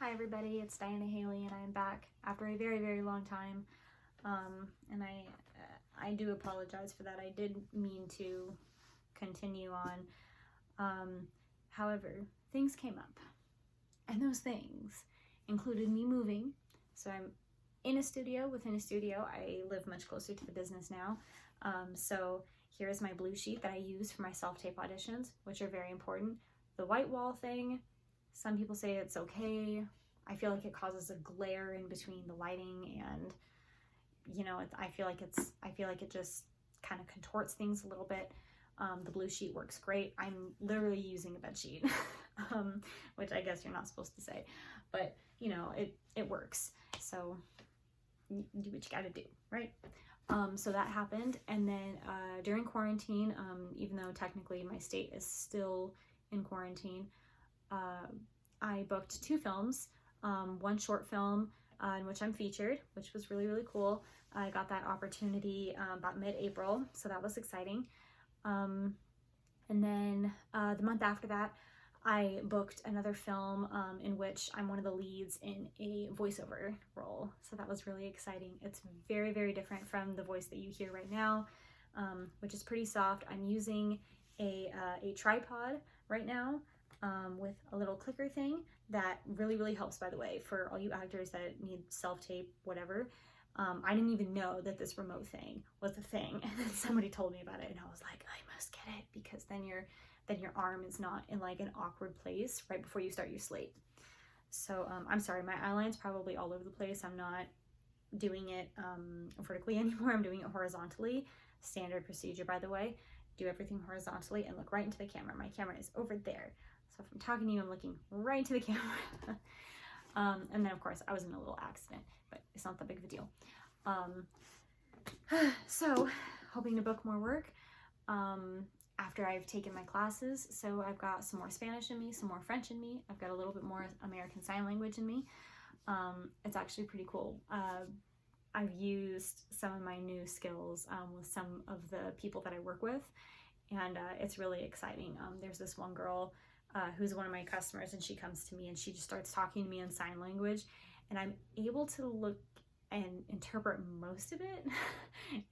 Hi everybody, it's Diana Haley and I am back after a very, very long time. And I do apologize for that. I did mean to continue on. However, things came up. And those things included me moving. So I'm in a studio within a studio. I live much closer to the business now. So here is my blue sheet that I use for my self-tape auditions, which are very important. The white wall thing, some people say it's okay. I feel like it causes a glare in between the lighting, and you know, I feel like it just kind of contorts things a little bit. The blue sheet works great. I'm literally using a bed sheet, which I guess you're not supposed to say, but you know, it works. So you do what you gotta do, right? So that happened, and then during quarantine, even though technically my state is still in quarantine, I booked 2 films, one short film in which I'm featured, which was really, really cool. I got that opportunity about mid-April, so that was exciting. And then the month after that, I booked another film in which I'm one of the leads in a voiceover role. So that was really exciting. It's very, very different from the voice that you hear right now, which is pretty soft. I'm using a tripod right now with a little clicker thing that really, really helps, by the way, for all you actors that need self-tape, whatever. I didn't even know that this remote thing was a thing, and then somebody told me about it, and I was like, I must get it, because then your arm is not in like an awkward place right before you start your slate. So I'm sorry, my eyeline's probably all over the place. I'm not doing it vertically anymore. I'm doing it horizontally. Standard procedure, by the way. Do everything horizontally and look right into the camera. My camera is over there. So if I'm talking to you, I'm looking right into the camera. And then of course I was in a little accident, but it's not that big of a deal. So hoping to book more work after I've taken my classes. So I've got some more Spanish in me, some more French in me. I've got a little bit more American Sign Language in me. It's actually pretty cool. I've used some of my new skills with some of the people that I work with, and it's really exciting. There's this one girl who's one of my customers, and she comes to me and she just starts talking to me in sign language, and I'm able to look and interpret most of it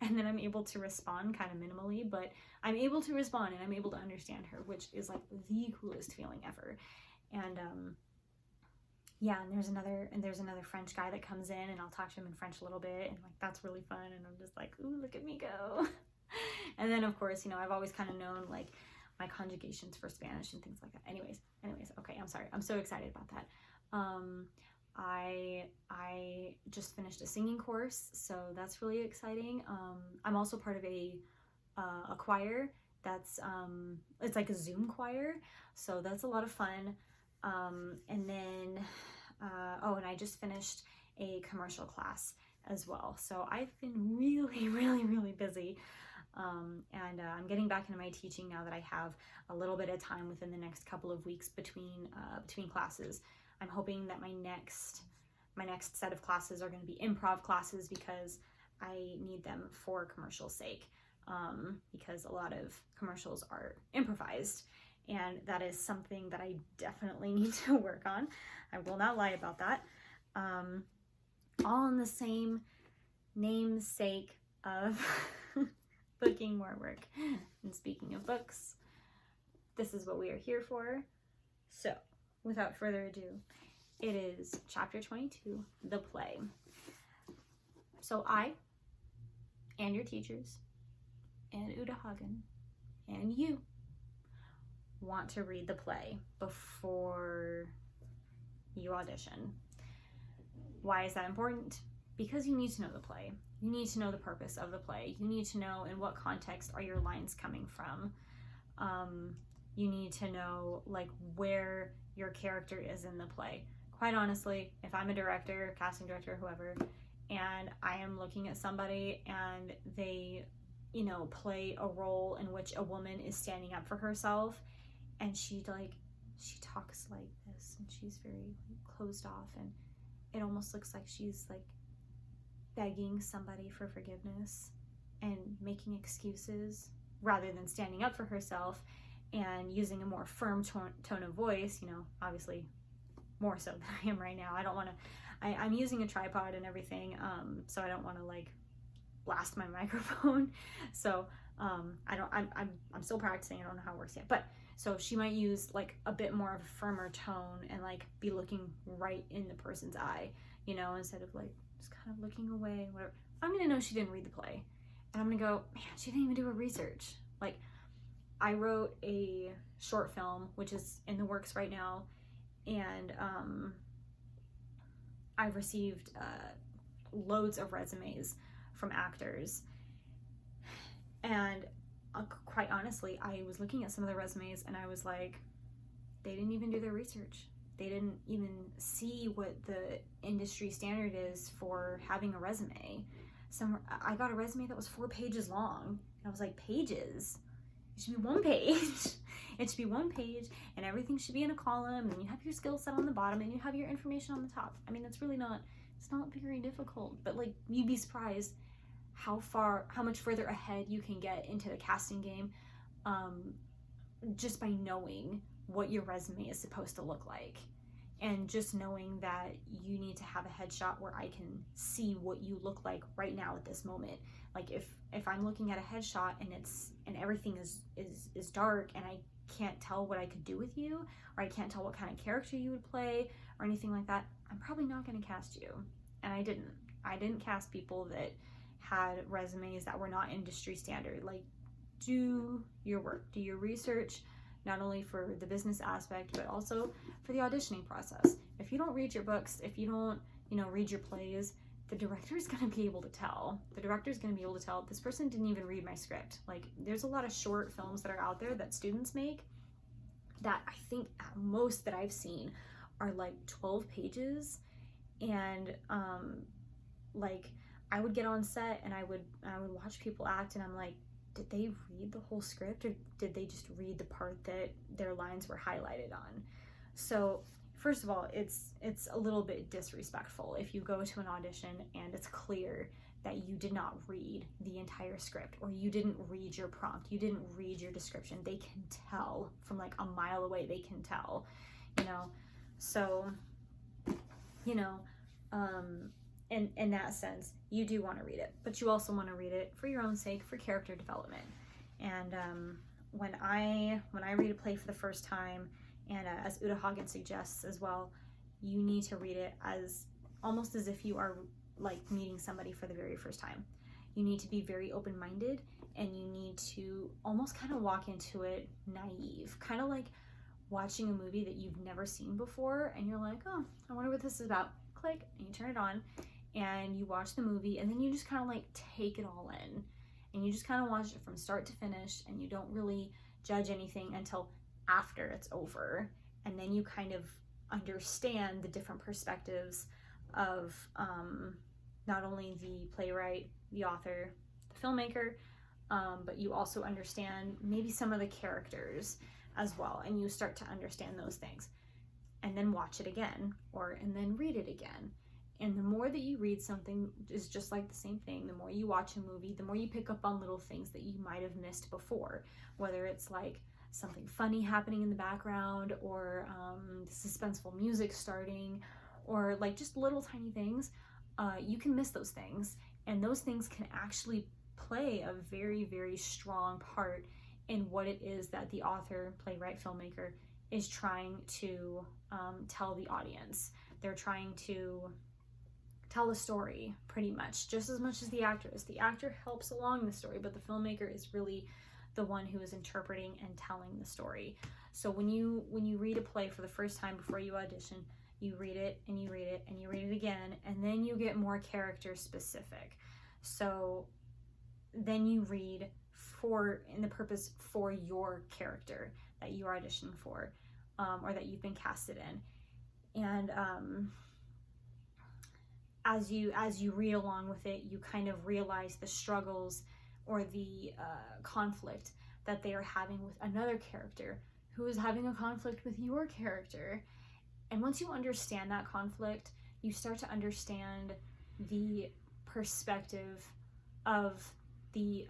and then I'm able to respond kind of minimally, but I'm able to respond and I'm able to understand her, which is like the coolest feeling ever. And yeah, and there's another French guy that comes in, and I'll talk to him in French a little bit, and like that's really fun, and I'm just like, ooh, look at me go. And then of course, you know, I've always kind of known like my conjugations for Spanish and things like that. Anyways, okay, I'm sorry. I'm so excited about that. I just finished a singing course, so that's really exciting. I'm also part of a choir that's it's like a Zoom choir, so that's a lot of fun. And then oh, and I just finished a commercial class as well, so I've been really, really, really busy. And I'm getting back into my teaching now that I have a little bit of time within the next couple of weeks between classes. I'm hoping that my next set of classes are going to be improv classes, because I need them for commercial sake, because a lot of commercials are improvised, and that is something that I definitely need to work on. I will not lie about that. All in the same namesake of booking more work. And speaking of books, this is what we are here for. So without further ado, it is chapter 22, the play. So I and your teachers and Uta Hagen and you want to read the play before you audition. Why is that important? Because you need to know the play. You need to know the purpose of the play. You need to know in what context are your lines coming from. You need to know like where your character is in the play. Quite honestly, if I'm a director, casting director, whoever, and I am looking at somebody and they, you know, play a role in which a woman is standing up for herself, and she talks like this, and she's very closed off, and it almost looks like she's like begging somebody for forgiveness and making excuses rather than standing up for herself and using a more firm tone of voice. You know, obviously more so than I am right now. I don't want to, I'm using a tripod and everything, so I don't want to like blast my microphone. So I'm still practicing. I don't know how it works yet, but so she might use like a bit more of a firmer tone and like be looking right in the person's eye, you know, instead of like just kind of looking away, whatever. I'm gonna know she didn't read the play, and I'm gonna go, man, she didn't even do her research. Like, I wrote a short film which is in the works right now, and I've received loads of resumes from actors, and quite honestly, I was looking at some of the resumes and I was like, they didn't even do their research. They didn't even see what the industry standard is for having a resume. I got a resume that was 4 pages long, and I was like, pages? It should be 1 page. It should be 1 page, and everything should be in a column, and you have your skill set on the bottom, and you have your information on the top. I mean, that's really not, it's not very difficult, but like, you'd be surprised how much further ahead you can get into the casting game, just by knowing what your resume is supposed to look like, and just knowing that you need to have a headshot where I can see what you look like right now at this moment. Like, if I'm looking at a headshot and everything is dark and I can't tell what I could do with you, or I can't tell what kind of character you would play or anything like that, I'm probably not going to cast you. And I didn't cast people that had resumes that were not industry standard. Like, do your work, do your research, not only for the business aspect, but also for the auditioning process. If you don't read your books, if you don't, read your plays, the director is going to be able to tell. The director is going to be able to tell, this person didn't even read my script. Like, there's a lot of short films that are out there that students make that I think at most that I've seen are like 12 pages. And like, I would get on set and I would watch people act, and I'm like, did they read the whole script, or did they just read the part that their lines were highlighted on? So first of all, it's a little bit disrespectful if you go to an audition and it's clear that you did not read the entire script, or you didn't read your prompt, you didn't read your description. They can tell from like a mile away, they can tell, so in that sense, you do want to read it, but you also want to read it for your own sake, for character development. And when I read a play for the first time, and as Uta Hagen suggests as well, you need to read it as almost as if you are like meeting somebody for the very first time. You need to be very open-minded, and you need to almost kind of walk into it naive, kind of like watching a movie that you've never seen before, and you're like, oh, I wonder what this is about. Click, and you turn it on, and you watch the movie, and then you just kind of like take it all in, and you just kind of watch it from start to finish, and you don't really judge anything until after it's over, and then you kind of understand the different perspectives of not only the playwright, the author, the filmmaker, but you also understand maybe some of the characters as well, and you start to understand those things, and then watch it again, and then read it again. And the more that you read something is just like the same thing. The more you watch a movie, the more you pick up on little things that you might have missed before, whether it's like something funny happening in the background, or suspenseful music starting, or like just little tiny things. You can miss those things, and those things can actually play a very, very strong part in what it is that the author, playwright, filmmaker is trying to tell the audience. They're trying to tell a story, pretty much, just as much as the actor is. The actor helps along the story, but the filmmaker is really the one who is interpreting and telling the story. So when you read a play for the first time before you audition, you read it and you read it and you read it again, and then you get more character specific. So then you read in the purpose for your character that you are auditioning for, or that you've been casted in. And as you read along with it, you kind of realize the struggles or the conflict that they are having with another character who is having a conflict with your character. And once you understand that conflict, you start to understand the perspective of the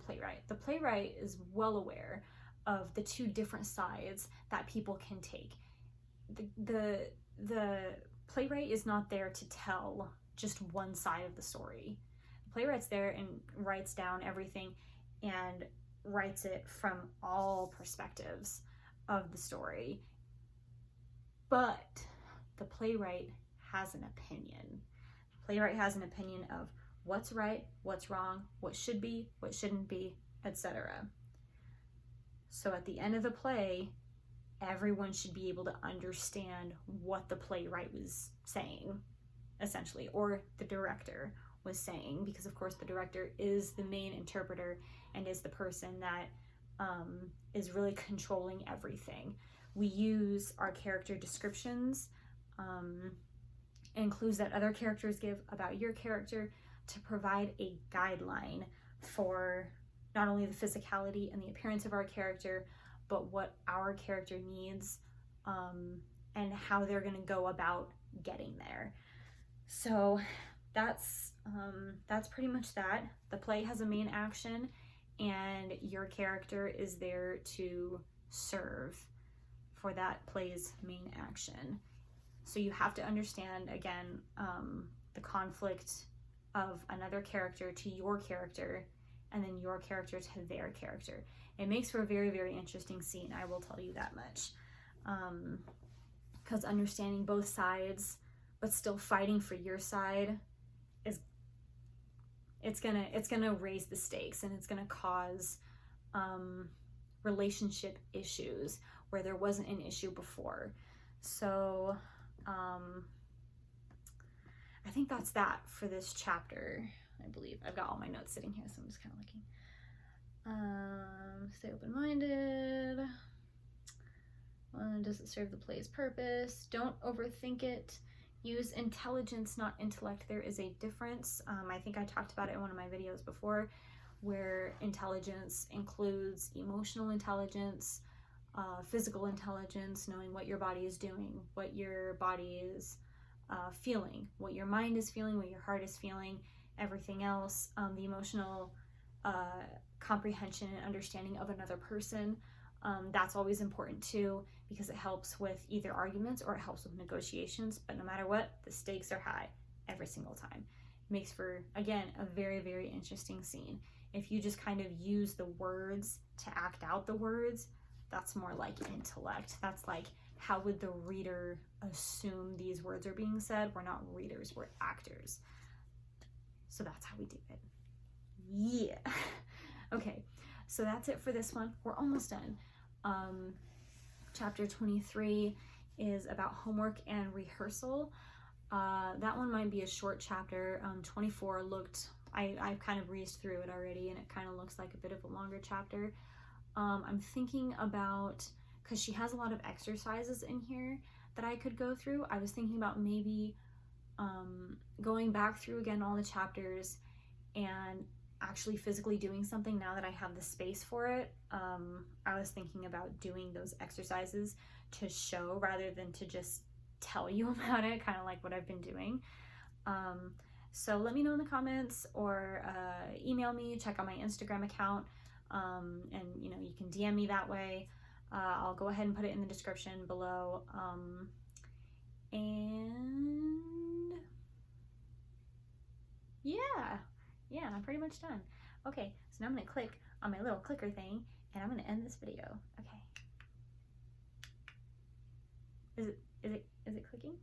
playwright. The playwright is well aware of the two different sides that people can take. the playwright is not there to tell just one side of the story. The playwright's there and writes down everything and writes it from all perspectives of the story. But the playwright has an opinion. The playwright has an opinion of what's right, what's wrong, what should be, what shouldn't be, etc. So at the end of the play, everyone should be able to understand what the playwright was saying, essentially, or the director was saying, because of course the director is the main interpreter and is the person that is really controlling everything. We use our character descriptions and clues that other characters give about your character to provide a guideline for not only the physicality and the appearance of our character, but what our character needs and how they're going to go about getting there. So that's pretty much that. The play has a main action, and your character is there to serve for that play's main action. So you have to understand, again, the conflict of another character to your character, and then your character to their character. It makes for a very, very interesting scene, I will tell you that much. Because understanding both sides, but still fighting for your side, it's gonna raise the stakes, and it's gonna cause relationship issues where there wasn't an issue before. So I think that's that for this chapter. I believe I've got all my notes sitting here, so I'm just kind of looking. Stay open-minded. Does it serve the play's purpose? Don't overthink it. Use intelligence, not intellect. There is a difference. I think I talked about it in one of my videos before, where intelligence includes emotional intelligence, physical intelligence, knowing what your body is doing, what your body is feeling, what your mind is feeling, what your heart is feeling, everything else, the emotional comprehension and understanding of another person. That's always important too, because it helps with either arguments or it helps with negotiations. But no matter what, the stakes are high every single time. It makes for, again, a very, very interesting scene. If you just kind of use the words to act out the words, that's more like intellect. That's like, how would the reader assume these words are being said? We're not readers, we're actors. So that's how we do it. Yeah. Okay, so that's it for this one. We're almost done. Chapter 23 is about homework and rehearsal. That one might be a short chapter. 24 looked, I've kind of breezed through it already, and it kind of looks like a bit of a longer chapter. I'm thinking about, because she has a lot of exercises in here that I could go through, I was thinking about maybe going back through again all the chapters and actually physically doing something now that I have the space for it. I was thinking about doing those exercises to show rather than to just tell you about it, kind of like what I've been doing. So let me know in the comments, or email me, check out my Instagram account, and you know, you can DM me that way. I'll go ahead and put it in the description below. And yeah, I'm pretty much done. Okay, so now I'm gonna click on my little clicker thing, and I'm gonna end this video. Okay. Is it clicking?